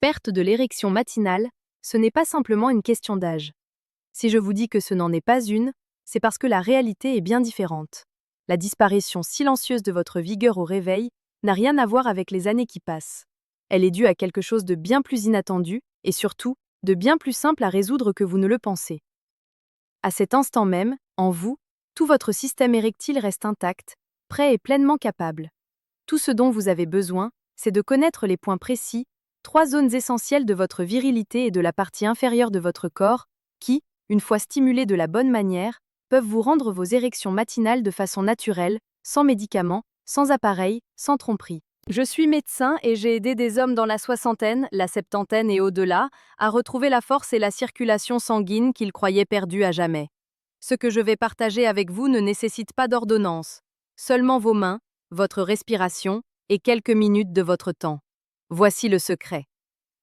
Perte de l'érection matinale, ce n'est pas simplement une question d'âge. Si je vous dis que ce n'en est pas une, c'est parce que la réalité est bien différente. La disparition silencieuse de votre vigueur au réveil n'a rien à voir avec les années qui passent. Elle est due à quelque chose de bien plus inattendu et surtout, de bien plus simple à résoudre que vous ne le pensez. À cet instant même, en vous, tout votre système érectile reste intact, prêt et pleinement capable. Tout ce dont vous avez besoin, c'est de connaître les points précis, 3 zones essentielles de votre virilité et de la partie inférieure de votre corps, qui, une fois stimulées de la bonne manière, peuvent vous rendre vos érections matinales de façon naturelle, sans médicaments, sans appareil, sans tromperie. Je suis médecin et j'ai aidé des hommes dans la soixantaine, la septantaine et au-delà à retrouver la force et la circulation sanguine qu'ils croyaient perdues à jamais. Ce que je vais partager avec vous ne nécessite pas d'ordonnance, seulement vos mains, votre respiration et quelques minutes de votre temps. Voici le secret.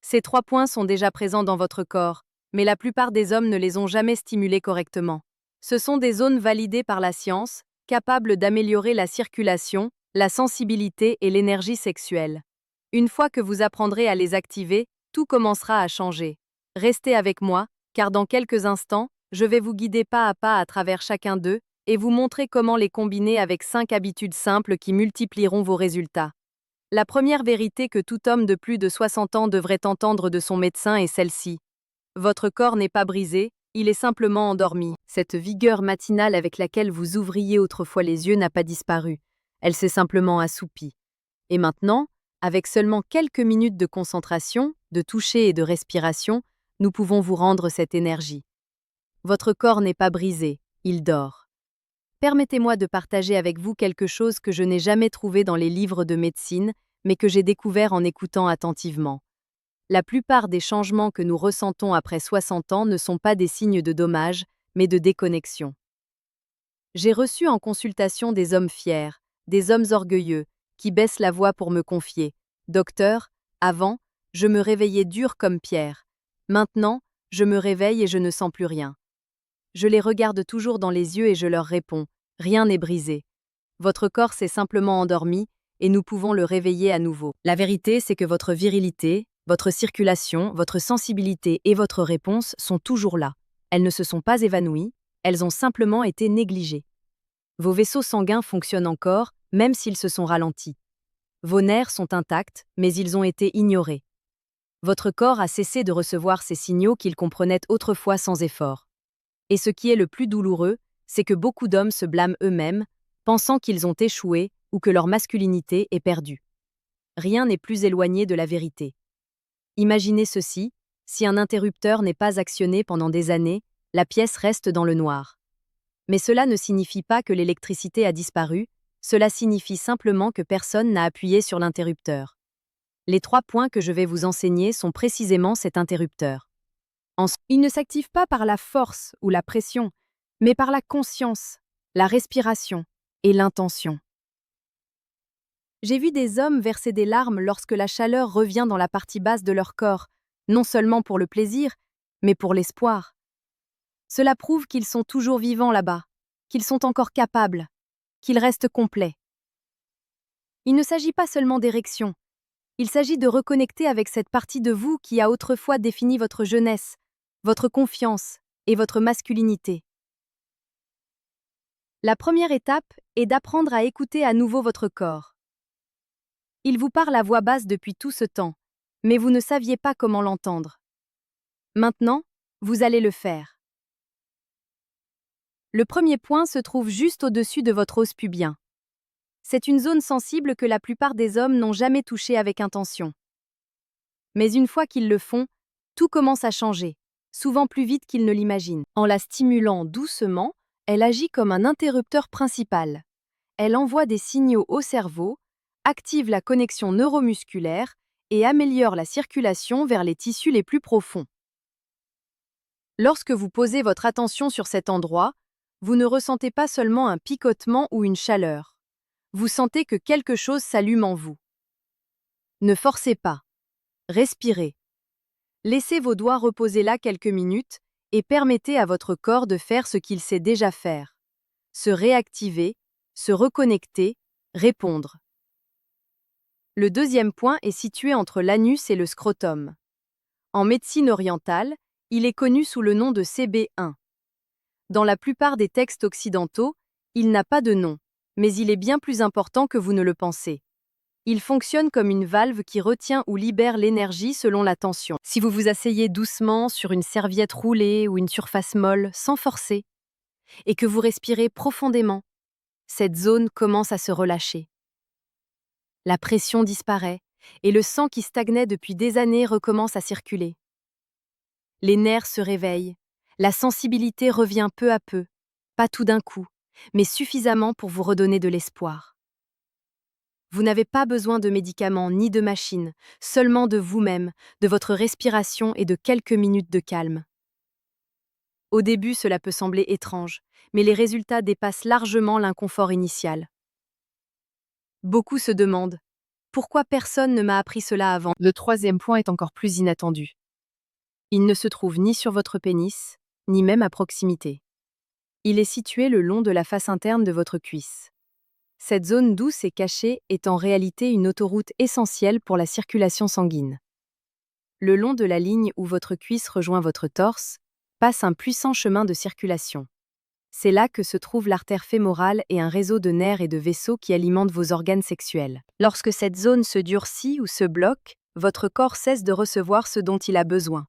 Ces 3 points sont déjà présents dans votre corps, mais la plupart des hommes ne les ont jamais stimulés correctement. Ce sont des zones validées par la science, capables d'améliorer la circulation, la sensibilité et l'énergie sexuelle. Une fois que vous apprendrez à les activer, tout commencera à changer. Restez avec moi, car dans quelques instants, je vais vous guider pas à pas à travers chacun d'eux et vous montrer comment les combiner avec 5 habitudes simples qui multiplieront vos résultats. La première vérité que tout homme de plus de 60 ans devrait entendre de son médecin est celle-ci. Votre corps n'est pas brisé, il est simplement endormi. Cette vigueur matinale avec laquelle vous ouvriez autrefois les yeux n'a pas disparu. Elle s'est simplement assoupie. Et maintenant, avec seulement quelques minutes de concentration, de toucher et de respiration, nous pouvons vous rendre cette énergie. Votre corps n'est pas brisé, il dort. Permettez-moi de partager avec vous quelque chose que je n'ai jamais trouvé dans les livres de médecine, mais que j'ai découvert en écoutant attentivement. La plupart des changements que nous ressentons après 60 ans ne sont pas des signes de dommage, mais de déconnexion. J'ai reçu en consultation des hommes fiers, des hommes orgueilleux, qui baissent la voix pour me confier. Docteur, avant, je me réveillais dur comme pierre. Maintenant, je me réveille et je ne sens plus rien. Je les regarde toujours dans les yeux et je leur réponds, rien n'est brisé. Votre corps s'est simplement endormi et nous pouvons le réveiller à nouveau. La vérité, c'est que votre virilité, votre circulation, votre sensibilité et votre réponse sont toujours là. Elles ne se sont pas évanouies, elles ont simplement été négligées. Vos vaisseaux sanguins fonctionnent encore, même s'ils se sont ralentis. Vos nerfs sont intacts, mais ils ont été ignorés. Votre corps a cessé de recevoir ces signaux qu'il comprenait autrefois sans effort. Et ce qui est le plus douloureux, c'est que beaucoup d'hommes se blâment eux-mêmes, pensant qu'ils ont échoué ou que leur masculinité est perdue. Rien n'est plus éloigné de la vérité. Imaginez ceci, si un interrupteur n'est pas actionné pendant des années, la pièce reste dans le noir. Mais cela ne signifie pas que l'électricité a disparu, cela signifie simplement que personne n'a appuyé sur l'interrupteur. Les 3 points que je vais vous enseigner sont précisément cet interrupteur. Il ne s'active pas par la force ou la pression, mais par la conscience, la respiration et l'intention. J'ai vu des hommes verser des larmes lorsque la chaleur revient dans la partie basse de leur corps, non seulement pour le plaisir, mais pour l'espoir. Cela prouve qu'ils sont toujours vivants là-bas, qu'ils sont encore capables, qu'ils restent complets. Il ne s'agit pas seulement d'érection, il s'agit de reconnecter avec cette partie de vous qui a autrefois défini votre jeunesse, votre confiance et votre masculinité. La première étape est d'apprendre à écouter à nouveau votre corps. Il vous parle à voix basse depuis tout ce temps, mais vous ne saviez pas comment l'entendre. Maintenant, vous allez le faire. Le premier point se trouve juste au-dessus de votre os pubien. C'est une zone sensible que la plupart des hommes n'ont jamais touchée avec intention. Mais une fois qu'ils le font, tout commence à changer, souvent plus vite qu'ils ne l'imaginent. En la stimulant doucement, elle agit comme un interrupteur principal. Elle envoie des signaux au cerveau, active la connexion neuromusculaire et améliore la circulation vers les tissus les plus profonds. Lorsque vous posez votre attention sur cet endroit, vous ne ressentez pas seulement un picotement ou une chaleur. Vous sentez que quelque chose s'allume en vous. Ne forcez pas. Respirez. Laissez vos doigts reposer là quelques minutes et permettez à votre corps de faire ce qu'il sait déjà faire. Se réactiver, se reconnecter, répondre. Le deuxième point est situé entre l'anus et le scrotum. En médecine orientale, il est connu sous le nom de CB1. Dans la plupart des textes occidentaux, il n'a pas de nom, mais il est bien plus important que vous ne le pensez. Il fonctionne comme une valve qui retient ou libère l'énergie selon la tension. Si vous vous asseyez doucement sur une serviette roulée ou une surface molle, sans forcer, et que vous respirez profondément, cette zone commence à se relâcher. La pression disparaît, et le sang qui stagnait depuis des années recommence à circuler. Les nerfs se réveillent, la sensibilité revient peu à peu, pas tout d'un coup, mais suffisamment pour vous redonner de l'espoir. Vous n'avez pas besoin de médicaments ni de machines, seulement de vous-même, de votre respiration et de quelques minutes de calme. Au début, cela peut sembler étrange, mais les résultats dépassent largement l'inconfort initial. Beaucoup se demandent pourquoi personne ne m'a appris cela avant. Le troisième point est encore plus inattendu. Il ne se trouve ni sur votre pénis, ni même à proximité. Il est situé le long de la face interne de votre cuisse. Cette zone douce et cachée est en réalité une autoroute essentielle pour la circulation sanguine. Le long de la ligne où votre cuisse rejoint votre torse, passe un puissant chemin de circulation. C'est là que se trouve l'artère fémorale et un réseau de nerfs et de vaisseaux qui alimentent vos organes sexuels. Lorsque cette zone se durcit ou se bloque, votre corps cesse de recevoir ce dont il a besoin.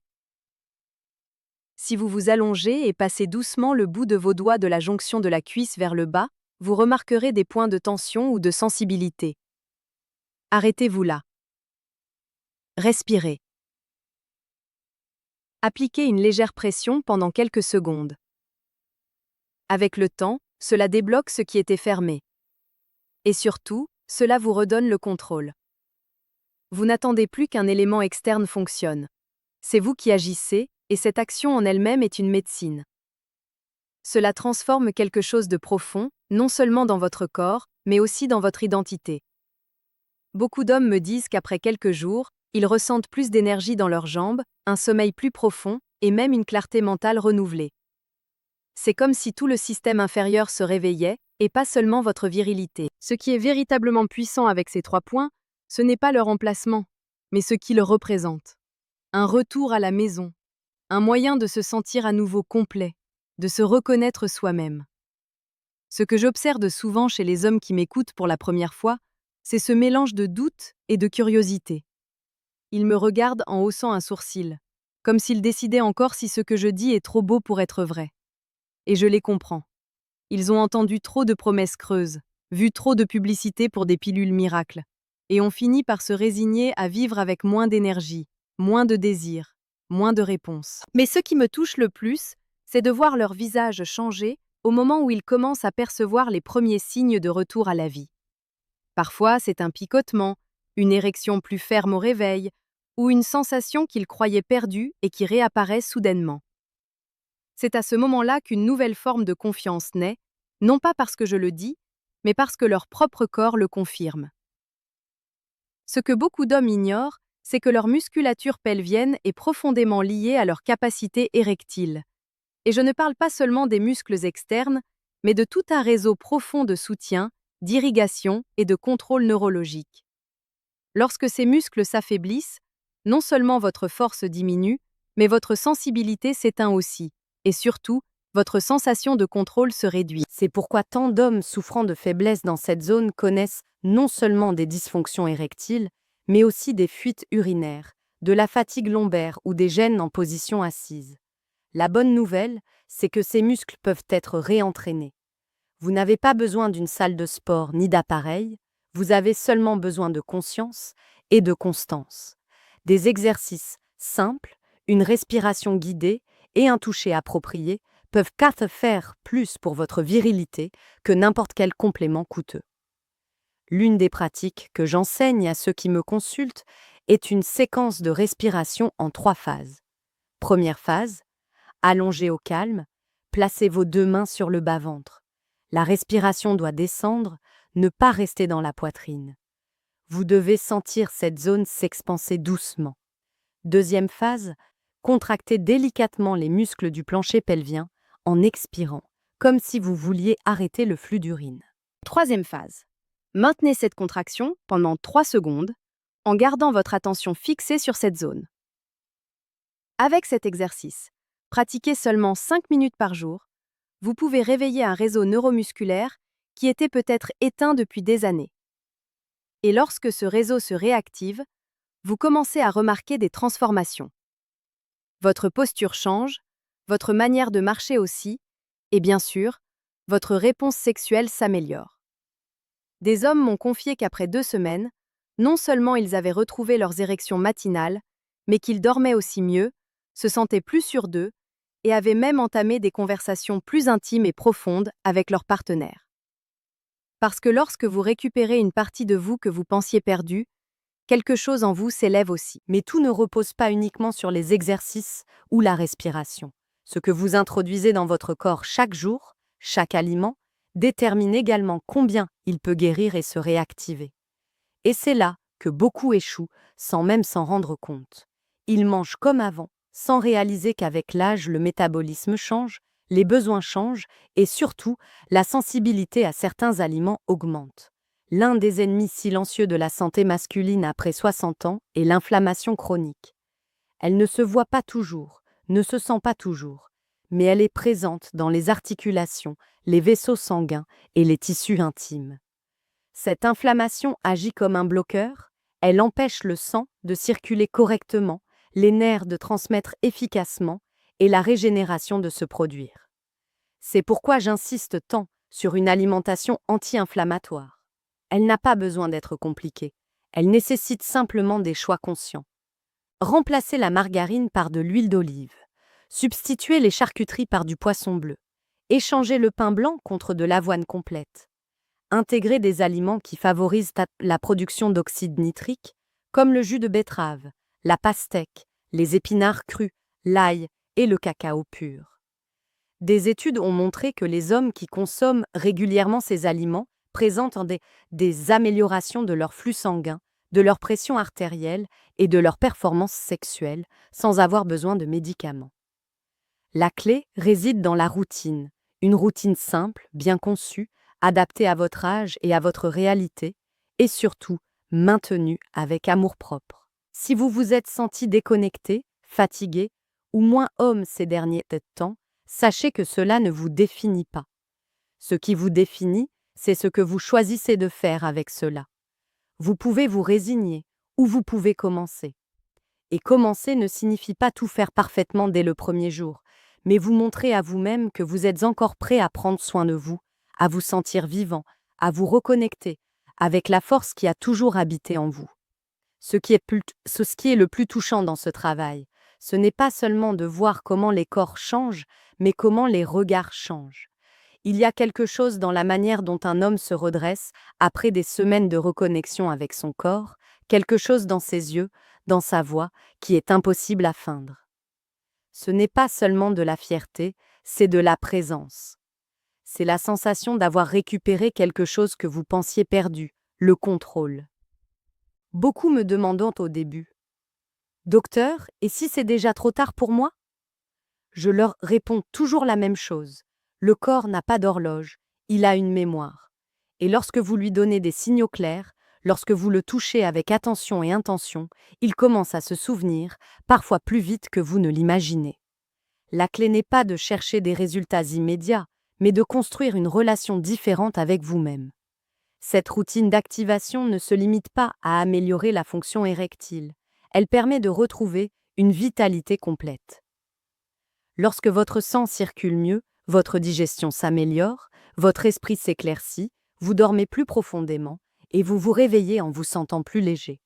Si vous vous allongez et passez doucement le bout de vos doigts de la jonction de la cuisse vers le bas, vous remarquerez des points de tension ou de sensibilité. Arrêtez-vous là. Respirez. Appliquez une légère pression pendant quelques secondes. Avec le temps, cela débloque ce qui était fermé. Et surtout, cela vous redonne le contrôle. Vous n'attendez plus qu'un élément externe fonctionne. C'est vous qui agissez, et cette action en elle-même est une médecine. Cela transforme quelque chose de profond, non seulement dans votre corps, mais aussi dans votre identité. Beaucoup d'hommes me disent qu'après quelques jours, ils ressentent plus d'énergie dans leurs jambes, un sommeil plus profond, et même une clarté mentale renouvelée. C'est comme si tout le système inférieur se réveillait, et pas seulement votre virilité. Ce qui est véritablement puissant avec ces 3 points, ce n'est pas leur emplacement, mais ce qu'ils représentent. Un retour à la maison, un moyen de se sentir à nouveau complet, de se reconnaître soi-même. Ce que j'observe souvent chez les hommes qui m'écoutent pour la première fois, c'est ce mélange de doute et de curiosité. Ils me regardent en haussant un sourcil, comme s'ils décidaient encore si ce que je dis est trop beau pour être vrai. Et je les comprends. Ils ont entendu trop de promesses creuses, vu trop de publicité pour des pilules miracles, et ont fini par se résigner à vivre avec moins d'énergie, moins de désir, moins de réponses. Mais ce qui me touche le plus, c'est de voir leur visage changer au moment où ils commencent à percevoir les premiers signes de retour à la vie. Parfois, c'est un picotement, une érection plus ferme au réveil, ou une sensation qu'ils croyaient perdue et qui réapparaît soudainement. C'est à ce moment-là qu'une nouvelle forme de confiance naît, non pas parce que je le dis, mais parce que leur propre corps le confirme. Ce que beaucoup d'hommes ignorent, c'est que leur musculature pelvienne est profondément liée à leur capacité érectile. Et je ne parle pas seulement des muscles externes, mais de tout un réseau profond de soutien, d'irrigation et de contrôle neurologique. Lorsque ces muscles s'affaiblissent, non seulement votre force diminue, mais votre sensibilité s'éteint aussi. Et surtout, votre sensation de contrôle se réduit. C'est pourquoi tant d'hommes souffrant de faiblesse dans cette zone connaissent non seulement des dysfonctions érectiles, mais aussi des fuites urinaires, de la fatigue lombaire ou des gênes en position assise. La bonne nouvelle, c'est que ces muscles peuvent être réentraînés. Vous n'avez pas besoin d'une salle de sport ni d'appareil, vous avez seulement besoin de conscience et de constance. Des exercices simples, une respiration guidée et un toucher approprié peuvent faire plus pour votre virilité que n'importe quel complément coûteux. L'une des pratiques que j'enseigne à ceux qui me consultent est une séquence de respiration en 3 phases. Première phase, allongez au calme, placez vos 2 mains sur le bas-ventre. La respiration doit descendre, ne pas rester dans la poitrine. Vous devez sentir cette zone s'expanser doucement. Deuxième phase, contractez délicatement les muscles du plancher pelvien en expirant, comme si vous vouliez arrêter le flux d'urine. Troisième phase, maintenez cette contraction pendant 3 secondes en gardant votre attention fixée sur cette zone. Avec cet exercice, pratiquez seulement 5 minutes par jour, vous pouvez réveiller un réseau neuromusculaire qui était peut-être éteint depuis des années. Et lorsque ce réseau se réactive, vous commencez à remarquer des transformations. Votre posture change, votre manière de marcher aussi, et bien sûr, votre réponse sexuelle s'améliore. Des hommes m'ont confié qu'après 2 semaines, non seulement ils avaient retrouvé leurs érections matinales, mais qu'ils dormaient aussi mieux, se sentaient plus sûrs d'eux, et avaient même entamé des conversations plus intimes et profondes avec leur partenaire. Parce que lorsque vous récupérez une partie de vous que vous pensiez perdue, quelque chose en vous s'élève aussi. Mais tout ne repose pas uniquement sur les exercices ou la respiration. Ce que vous introduisez dans votre corps chaque jour, chaque aliment, détermine également combien il peut guérir et se réactiver. Et c'est là que beaucoup échouent sans même s'en rendre compte. Ils mangent comme avant, sans réaliser qu'avec l'âge, le métabolisme change, les besoins changent et surtout, la sensibilité à certains aliments augmente. L'un des ennemis silencieux de la santé masculine après 60 ans est l'inflammation chronique. Elle ne se voit pas toujours, ne se sent pas toujours, mais elle est présente dans les articulations, les vaisseaux sanguins et les tissus intimes. Cette inflammation agit comme un bloqueur, elle empêche le sang de circuler correctement, les nerfs de transmettre efficacement et la régénération de se produire. C'est pourquoi j'insiste tant sur une alimentation anti-inflammatoire. Elle n'a pas besoin d'être compliquée, elle nécessite simplement des choix conscients. Remplacez la margarine par de l'huile d'olive, substituez les charcuteries par du poisson bleu, échangez le pain blanc contre de l'avoine complète. Intégrer des aliments qui favorisent la production d'oxyde nitrique, comme le jus de betterave, la pastèque, les épinards crus, l'ail et le cacao pur. Des études ont montré que les hommes qui consomment régulièrement ces aliments présentent des améliorations de leur flux sanguin, de leur pression artérielle et de leur performance sexuelle sans avoir besoin de médicaments. La clé réside dans la routine, une routine simple, bien conçue, adaptée à votre âge et à votre réalité, et surtout maintenue avec amour-propre. Si vous vous êtes senti déconnecté, fatigué ou moins homme ces derniers temps, sachez que cela ne vous définit pas. Ce qui vous définit, c'est ce que vous choisissez de faire avec cela. Vous pouvez vous résigner ou vous pouvez commencer. Et commencer ne signifie pas tout faire parfaitement dès le premier jour, mais vous montrer à vous-même que vous êtes encore prêt à prendre soin de vous, à vous sentir vivant, à vous reconnecter avec la force qui a toujours habité en vous. Ce qui est le plus touchant dans ce travail, ce n'est pas seulement de voir comment les corps changent, mais comment les regards changent. Il y a quelque chose dans la manière dont un homme se redresse après des semaines de reconnexion avec son corps, quelque chose dans ses yeux, dans sa voix, qui est impossible à feindre. Ce n'est pas seulement de la fierté, c'est de la présence. C'est la sensation d'avoir récupéré quelque chose que vous pensiez perdu, le contrôle. Beaucoup me demandant au début, « Docteur, et si c'est déjà trop tard pour moi ?» Je leur réponds toujours la même chose. Le corps n'a pas d'horloge, il a une mémoire. Et lorsque vous lui donnez des signaux clairs, lorsque vous le touchez avec attention et intention, il commence à se souvenir, parfois plus vite que vous ne l'imaginez. La clé n'est pas de chercher des résultats immédiats, mais de construire une relation différente avec vous-même. Cette routine d'activation ne se limite pas à améliorer la fonction érectile, elle permet de retrouver une vitalité complète. Lorsque votre sang circule mieux, votre digestion s'améliore, votre esprit s'éclaircit, vous dormez plus profondément et vous vous réveillez en vous sentant plus léger.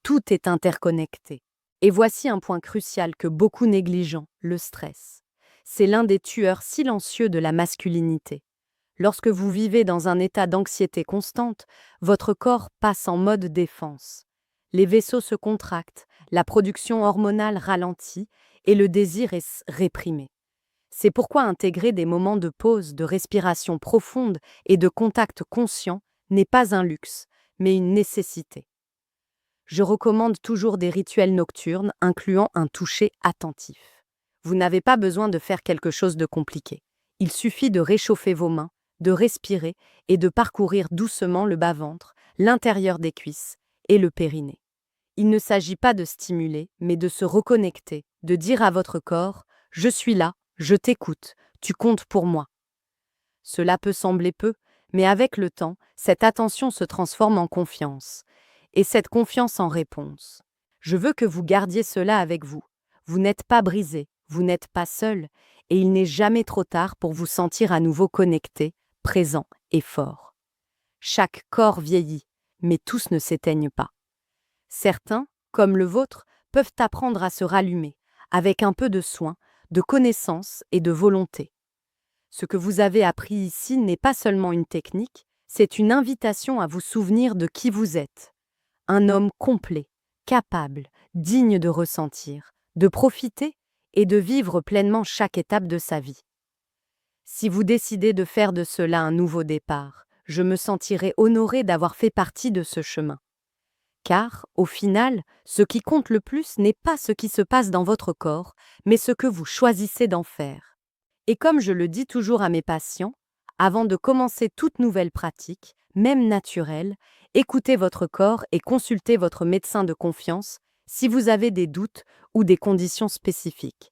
Tout est interconnecté. Et voici un point crucial que beaucoup négligent, le stress. C'est l'un des tueurs silencieux de la masculinité. Lorsque vous vivez dans un état d'anxiété constante, votre corps passe en mode défense. Les vaisseaux se contractent, la production hormonale ralentit et le désir est réprimé. C'est pourquoi intégrer des moments de pause, de respiration profonde et de contact conscient n'est pas un luxe, mais une nécessité. Je recommande toujours des rituels nocturnes incluant un toucher attentif. Vous n'avez pas besoin de faire quelque chose de compliqué. Il suffit de réchauffer vos mains, de respirer et de parcourir doucement le bas-ventre, l'intérieur des cuisses et le périnée. Il ne s'agit pas de stimuler, mais de se reconnecter, de dire à votre corps « Je suis là, je t'écoute, tu comptes pour moi ». Cela peut sembler peu, mais avec le temps, cette attention se transforme en confiance, et cette confiance en réponse. Je veux que vous gardiez cela avec vous. Vous n'êtes pas brisé, vous n'êtes pas seul, et il n'est jamais trop tard pour vous sentir à nouveau connecté, présent et fort. Chaque corps vieillit, mais tous ne s'éteignent pas. Certains, comme le vôtre, peuvent apprendre à se rallumer, avec un peu de soin, de connaissance et de volonté. Ce que vous avez appris ici n'est pas seulement une technique, c'est une invitation à vous souvenir de qui vous êtes. Un homme complet, capable, digne de ressentir, de profiter et de vivre pleinement chaque étape de sa vie. Si vous décidez de faire de cela un nouveau départ, je me sentirai honoré d'avoir fait partie de ce chemin. Car, au final, ce qui compte le plus n'est pas ce qui se passe dans votre corps, mais ce que vous choisissez d'en faire. Et comme je le dis toujours à mes patients, avant de commencer toute nouvelle pratique, même naturelle, écoutez votre corps et consultez votre médecin de confiance si vous avez des doutes ou des conditions spécifiques.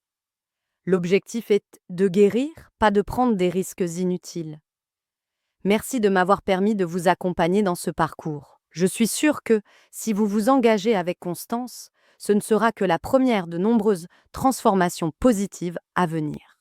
L'objectif est de guérir, pas de prendre des risques inutiles. Merci de m'avoir permis de vous accompagner dans ce parcours. Je suis sûre que, si vous vous engagez avec constance, ce ne sera que la première de nombreuses transformations positives à venir.